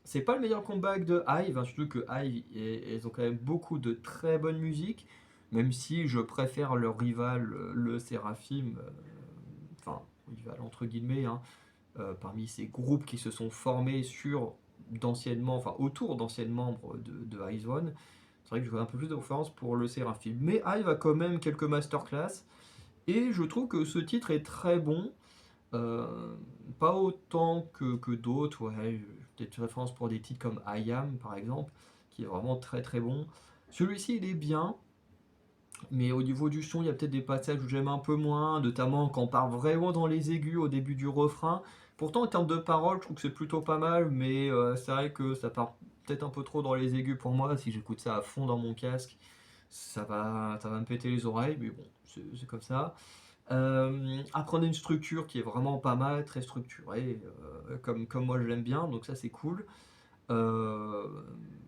C'est pas le meilleur comeback de Hive, hein, surtout que Hive, ils ont quand même beaucoup de très bonne musique, même si je préfère leur rival, le Seraphim, enfin, rival entre guillemets, hein, parmi ces groupes qui se sont formés autour d'anciennes membres de Hive One. C'est vrai que je vois un peu plus de référence pour le Seraphim. Mais Hive a quand même quelques masterclass. Et je trouve que ce titre est très bon. Euh, Pas autant que d'autres. Ouais, peut-être une référence pour des titres comme I Am, par exemple, qui est vraiment très très bon. Celui-ci, il est bien. Mais au niveau du son, il y a peut-être des passages où j'aime un peu moins, notamment quand on part vraiment dans les aigus au début du refrain. Pourtant, en termes de paroles, je trouve que c'est plutôt pas mal, mais c'est vrai que ça part peut-être un peu trop dans les aigus pour moi. Si j'écoute ça à fond dans mon casque, ça va me péter les oreilles, mais bon, c'est comme ça. Apprendre une structure qui est vraiment pas mal, très structurée, comme moi je l'aime bien, donc ça c'est cool. Euh,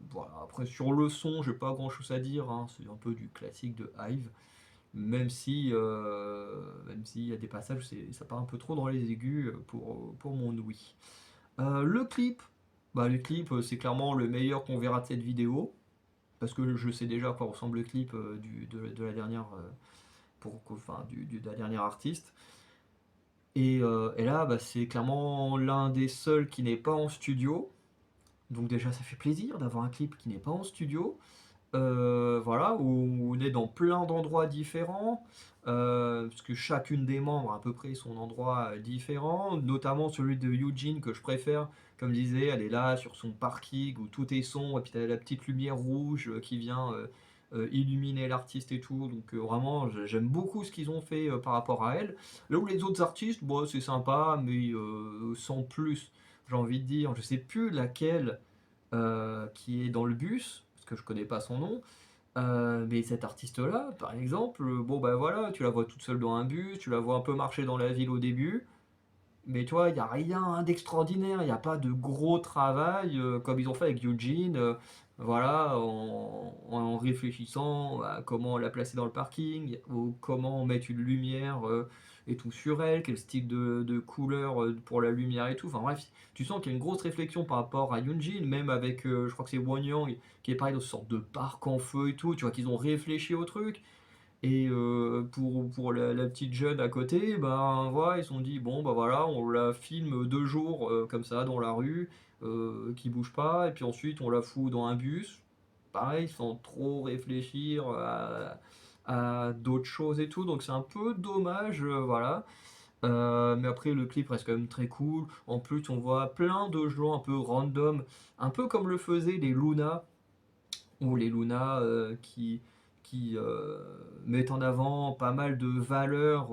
voilà. Après, sur le son, j'ai pas grand chose à dire, hein. C'est un peu du classique de Hive, même s'il y a des passages où ça part un peu trop dans les aigus pour mon ouïe. Le clip, le clip, c'est clairement le meilleur qu'on verra de cette vidéo, parce que je sais déjà à quoi ressemble le clip de la dernière, de la dernière artiste. Et là, c'est clairement l'un des seuls qui n'est pas en studio. Donc déjà, ça fait plaisir d'avoir un clip qui n'est pas en studio. Voilà, où on est dans plein d'endroits différents, parce que chacune des membres a à peu près son endroit différent, notamment celui de Eugene que je préfère, comme je disais, elle est là sur son parking où tout est sombre, et puis tu as la petite lumière rouge qui vient illuminer l'artiste et tout, donc vraiment j'aime beaucoup ce qu'ils ont fait par rapport à elle. Là où les autres artistes, bon, c'est sympa, mais sans plus, j'ai envie de dire, je sais plus laquelle qui est dans le bus, parce que je connais pas son nom. Mais cette artiste-là, par exemple, bon ben voilà, tu la vois toute seule dans un bus, tu la vois un peu marcher dans la ville au début, mais tu vois, il n'y a rien d'extraordinaire, il n'y a pas de gros travail comme ils ont fait avec Eugene, voilà, en réfléchissant à comment la placer dans le parking, ou comment mettre une lumière et tout sur elle, quel style de couleur pour la lumière et tout. Enfin bref, tu sens qu'il y a une grosse réflexion par rapport à Eugene, même avec, je crois que c'est Won Young, qui est pareil dans ce sorte de parc en feu et tout, tu vois qu'ils ont réfléchi au truc. Et pour la petite jeune à côté, ben voilà, ils se sont dit bon bah voilà, on la filme 2 jours comme ça dans la rue, qui bouge pas, et puis ensuite on la fout dans un bus, pareil, sans trop réfléchir à d'autres choses et tout, donc c'est un peu dommage, voilà. Mais après le clip reste quand même très cool. En plus on voit plein de gens un peu random, un peu comme le faisaient les Luna ou les Luna qui mettent en avant pas mal de valeurs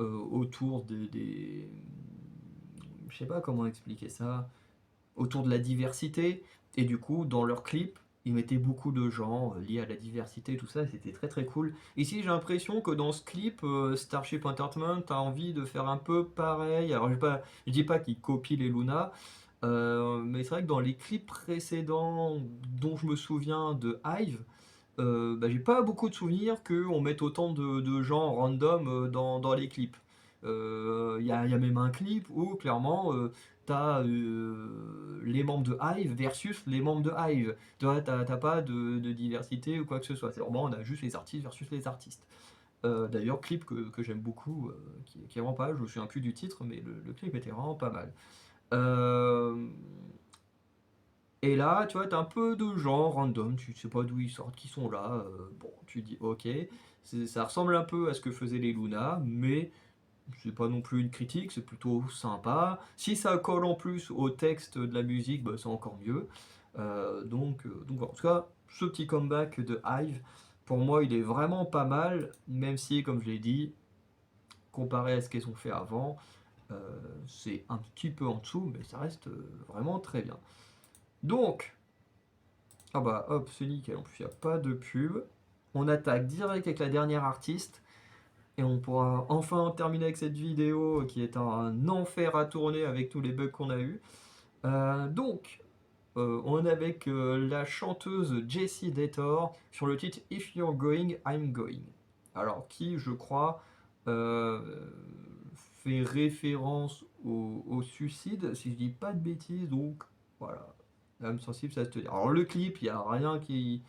autour je sais pas comment expliquer ça, autour de la diversité. Et du coup, dans leurs clips, ils mettaient beaucoup de gens liés à la diversité, tout ça, c'était très très cool. Ici, j'ai l'impression que dans ce clip, Starship Entertainment a envie de faire un peu pareil. Alors, je dis pas qu'ils copient les Luna, mais c'est vrai que dans les clips précédents dont je me souviens de Hive, bah, j'ai pas beaucoup de souvenirs qu'on mette autant de gens random dans les clips. Y a même un clip où clairement t'as les membres de Hive versus les membres de Hive. Tu vois, t'as pas de diversité ou quoi que ce soit. C'est vraiment, on a juste les artistes versus les artistes. D'ailleurs, clip que j'aime beaucoup, qui est vraiment pas mal, je me souviens plus du titre, mais le clip était vraiment pas mal. Euh, et là, tu vois, t'as un peu de gens random, tu sais pas d'où ils sortent, qui sont là. Bon, tu dis ok, ça ressemble un peu à ce que faisaient les Luna, mais c'est pas non plus une critique, c'est plutôt sympa. Si ça colle en plus au texte de la musique, bah, c'est encore mieux. Donc voilà. En tout cas, ce petit comeback de Hive, pour moi, il est vraiment pas mal, même si, comme je l'ai dit, comparé à ce qu'elles ont fait avant, euh, c'est un petit peu en dessous, mais ça reste vraiment très bien. Donc, ah bah hop, c'est nickel, en plus il n'y a pas de pub. On attaque direct avec la dernière artiste. Et on pourra enfin terminer avec cette vidéo qui est un enfer à tourner avec tous les bugs qu'on a eu. On est avec la chanteuse Jessie Dator sur le titre If You're Going, I'm Going. Alors, qui, je crois, euh, fait référence au suicide, si je dis pas de bêtises, donc voilà. L'âme sensible, ça se te dit. Alors, le clip, il n'y a rien qui,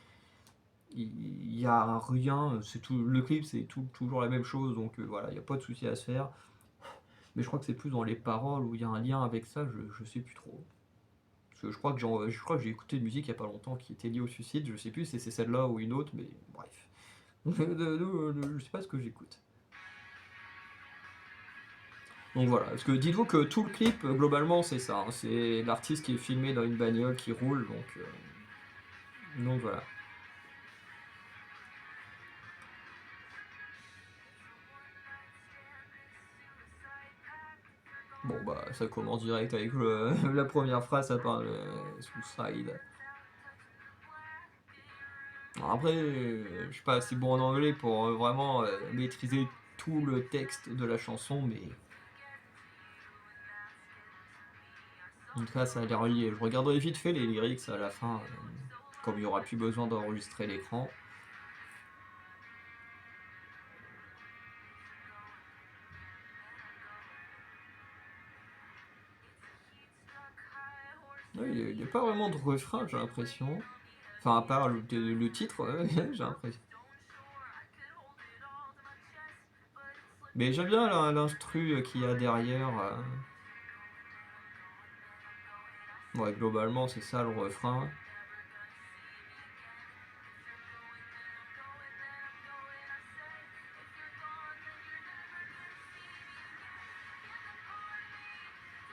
il y a rien, c'est tout, le clip c'est toujours la même chose, donc voilà, il n'y a pas de souci à se faire. Mais je crois que c'est plus dans les paroles où il y a un lien avec ça, je sais plus trop. Parce que je crois que j'ai écouté une musique il y a pas longtemps qui était liée au suicide, je sais plus si c'est celle-là ou une autre, mais bref. Je sais pas ce que j'écoute. Donc voilà, parce que dites-vous que tout le clip, globalement, c'est ça, hein, c'est l'artiste qui est filmé dans une bagnole qui roule, donc voilà. Bon bah ça commence direct avec la première phrase, ça parle suicide. Alors après, je suis pas assez bon en anglais pour vraiment maîtriser tout le texte de la chanson, mais en tout cas ça a l'air lié. Je regarderai vite fait les lyrics à la fin, comme il y aura plus besoin d'enregistrer l'écran. Ouais, il n'y a pas vraiment de refrain, j'ai l'impression. Enfin, à part le titre, j'ai l'impression. Mais j'aime bien l'instru qu'il y a derrière. Ouais, globalement, c'est ça le refrain.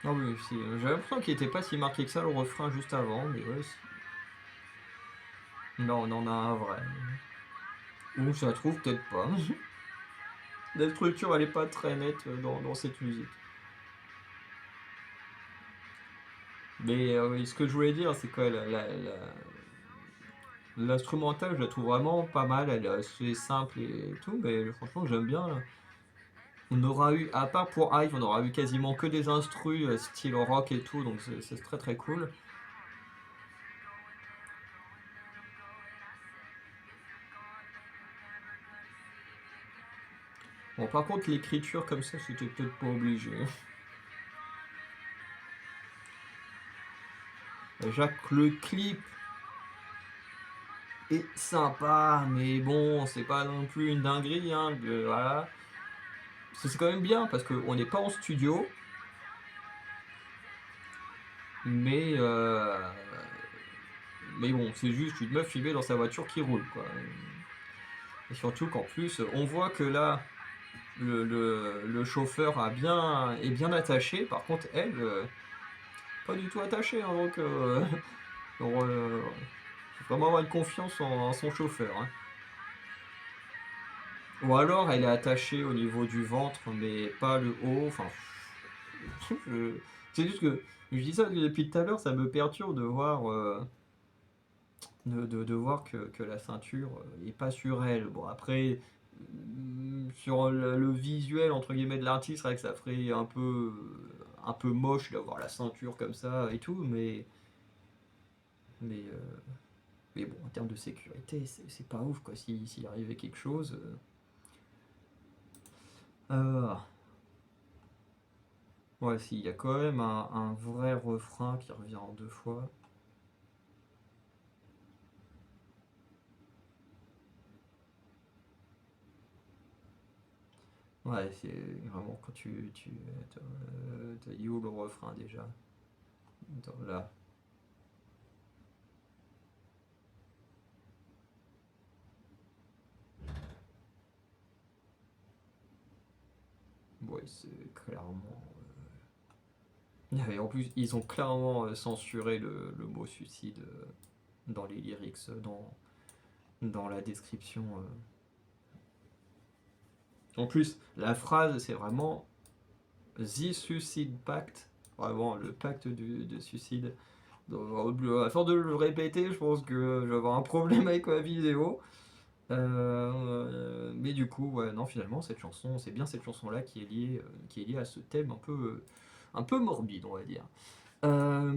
Non, mais j'avais l'impression qu'il était pas si marqué que ça le refrain juste avant, mais ouais. Non, on en a un vrai. Ou ça trouve peut-être pas. La structure elle est pas très nette dans cette musique. Mais oui, ce que je voulais dire, c'est que l'instrumentale, je la trouve vraiment pas mal. Elle est assez simple et tout, mais franchement, j'aime bien, là. On aura eu, à part pour Hive, on aura eu quasiment que des instrus style rock et tout, donc c'est très très cool. Bon, par contre, l'écriture comme ça, c'était peut-être pas obligé. Déjà que le clip est sympa, mais bon, c'est pas non plus une dinguerie, hein, voilà. C'est quand même bien parce qu'on n'est pas en studio, mais mais bon, c'est juste une meuf filmée dans sa voiture qui roule, quoi. Et surtout qu'en plus, on voit que là, le chauffeur est bien attaché. Par contre, elle, pas du tout attachée, hein, donc faut vraiment avoir une confiance en son chauffeur, hein. Ou alors elle est attachée au niveau du ventre, mais pas le haut. Enfin, je- c'est juste que je dis ça depuis tout à l'heure, ça me perturbe de voir, de voir que la ceinture est pas sur elle. Bon, après, sur le visuel entre guillemets de l'artiste, c'est vrai que ça ferait un peu moche d'avoir la ceinture comme ça et tout, mais, euh, mais bon, en termes de sécurité, c'est pas ouf quoi. S'il arrivait quelque chose. Ah, ouais, si, il y a quand même un vrai refrain qui revient en deux fois. Ouais, c'est vraiment quand il est où le refrain déjà? Attends, là. Ouais, c'est clairement. Et en plus, ils ont clairement censuré le mot suicide dans les lyrics, dans la description. En plus, la phrase, c'est vraiment The Suicide Pact. Vraiment, le pacte de suicide. Donc, à force de le répéter, je pense que je vais avoir un problème avec ma vidéo. Mais du coup, ouais, non, finalement, cette chanson, c'est bien cette chanson-là qui est liée à ce thème un peu morbide, on va dire. Euh,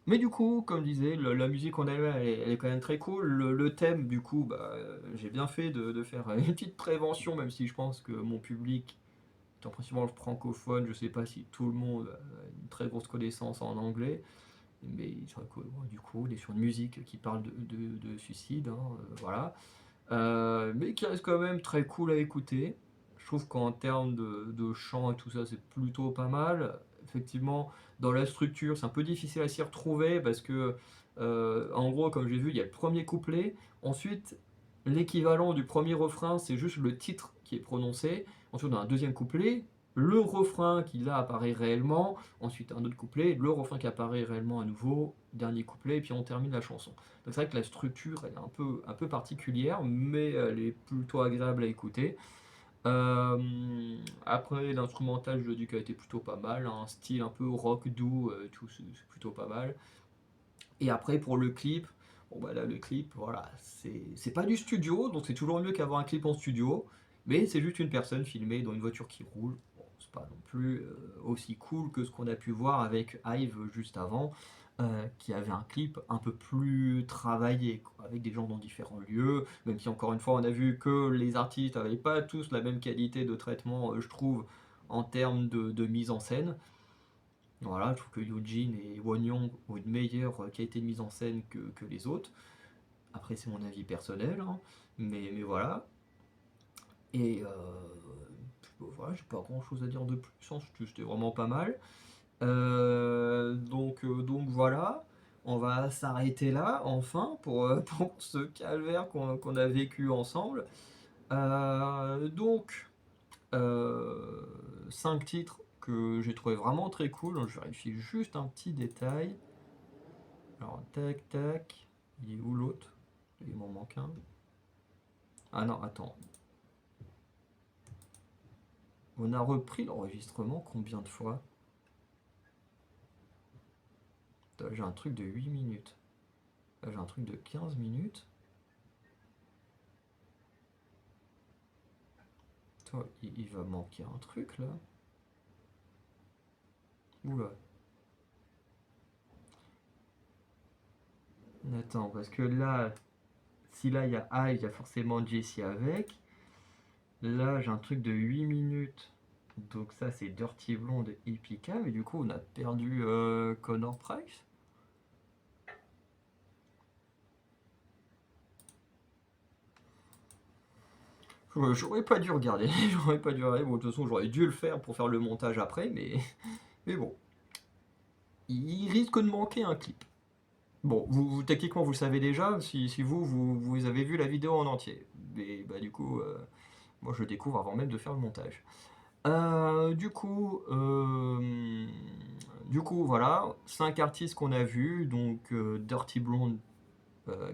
mais du coup, comme je disais, la musique qu'on a eue, elle est quand même très cool. Le thème, du coup, bah, j'ai bien fait de faire une petite prévention, même si je pense que mon public, étant principalement francophone, je sais pas si tout le monde a une très grosse connaissance en anglais. Mais c'est vrai que, bon, du coup, on est sur une musique qui parle de suicide, hein, voilà. Mais qui reste quand même très cool à écouter. Je trouve qu'en termes de chant et tout ça, c'est plutôt pas mal. Effectivement, dans la structure, c'est un peu difficile à s'y retrouver parce que, en gros, comme j'ai vu, il y a le premier couplet. Ensuite, l'équivalent du premier refrain, c'est juste le titre qui est prononcé. Ensuite, on a un deuxième couplet, le refrain qui là apparaît réellement. Ensuite, un autre couplet, le refrain qui apparaît réellement à nouveau. Dernier couplet, et puis on termine la chanson. Donc c'est vrai que la structure elle est un peu particulière, mais elle est plutôt agréable à écouter. Après, l'instrumental, je dis qu'elle a été plutôt pas mal, hein, un style un peu rock doux, tout, c'est plutôt pas mal. Et après, pour le clip, bon bah là, le clip, voilà, c'est pas du studio, donc c'est toujours mieux qu'avoir un clip en studio, mais c'est juste une personne filmée dans une voiture qui roule. Bon, c'est pas non plus aussi cool que ce qu'on a pu voir avec Hive juste avant, qui avait un clip un peu plus travaillé, quoi, avec des gens dans différents lieux, même si encore une fois on a vu que les artistes n'avaient pas tous la même qualité de traitement, je trouve, en termes de mise en scène. Voilà, je trouve que Eugene et Wonyoung ont une meilleure qualité de mise en scène que les autres. Après, c'est mon avis personnel, hein, mais voilà. Et voilà, j'ai pas grand chose à dire de plus, hein, c'était vraiment pas mal. Donc voilà, on va s'arrêter là, enfin, pour ce calvaire qu'on a vécu ensemble. Donc, 5 titres que j'ai trouvé vraiment très cool. Je vérifie juste un petit détail. Alors, tac, tac. Il est où l'autre? Il m'en manque un. Ah non, attends. On a repris l'enregistrement combien de fois? Attends, j'ai un truc de 8 minutes. Là, j'ai un truc de 15 minutes. Toi, il va manquer un truc là. Oula. Attends, parce que là, si là il y a A, il y a forcément Jessie avec. Là, j'ai un truc de 8 minutes. Donc ça, c'est Dirty Blonde et Epica. Mais du coup, on a perdu Connor Price. J'aurais pas dû regarder. J'aurais pas dû regarder. Bon, de toute façon, j'aurais dû le faire pour faire le montage après. Mais bon, il risque de manquer un clip. Bon, techniquement, vous le savez déjà. Si vous avez vu la vidéo en entier. Mais bah, du coup, moi, je découvre avant même de faire le montage. Euh, du coup, euh, du coup, voilà, 5 artistes qu'on a vus, donc Dirty Blonde,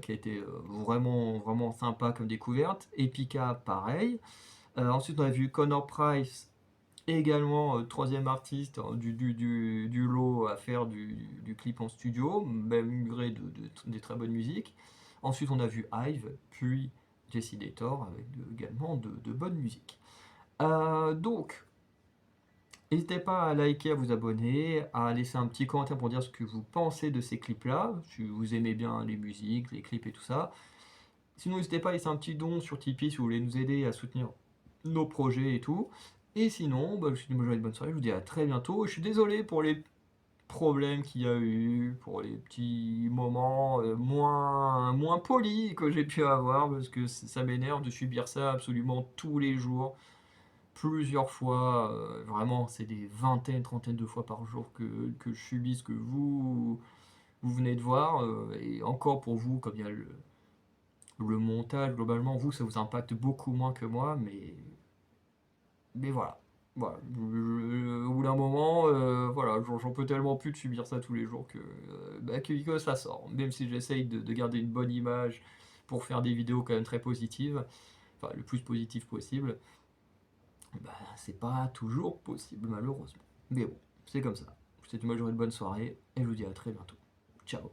qui a été vraiment, vraiment sympa comme découverte. Epica, pareil. Ensuite, on a vu Connor Price, également troisième artiste du lot à faire du clip en studio, malgré des très bonnes musiques. Ensuite, on a vu Hive, puis Jesse Dator, avec également de bonnes musiques. Donc, n'hésitez pas à liker, à vous abonner, à laisser un petit commentaire pour dire ce que vous pensez de ces clips-là, si vous aimez bien les musiques, les clips et tout ça. Sinon, n'hésitez pas à laisser un petit don sur Tipeee si vous voulez nous aider à soutenir nos projets et tout. Et sinon, je vous dis bonne journée, bonne soirée, je vous dis à très bientôt. Je suis désolé pour les problèmes qu'il y a eu, pour les petits moments moins polis que j'ai pu avoir, parce que ça m'énerve de subir ça absolument tous les jours, plusieurs fois. Vraiment, c'est des vingtaines, trentaines de fois par jour que je subis ce que vous venez de voir. Et encore pour vous, comme il y a le montage, globalement, vous, ça vous impacte beaucoup moins que moi, mais voilà. Voilà. Au bout d'un moment, voilà, j'en peux tellement plus de subir ça tous les jours que ça sort. Même si j'essaye de garder une bonne image pour faire des vidéos quand même très positives, enfin le plus positif possible, c'est pas toujours possible malheureusement. Mais bon, c'est comme ça. Je vous souhaite une bonne journée, une bonne soirée, et je vous dis à très bientôt. Ciao.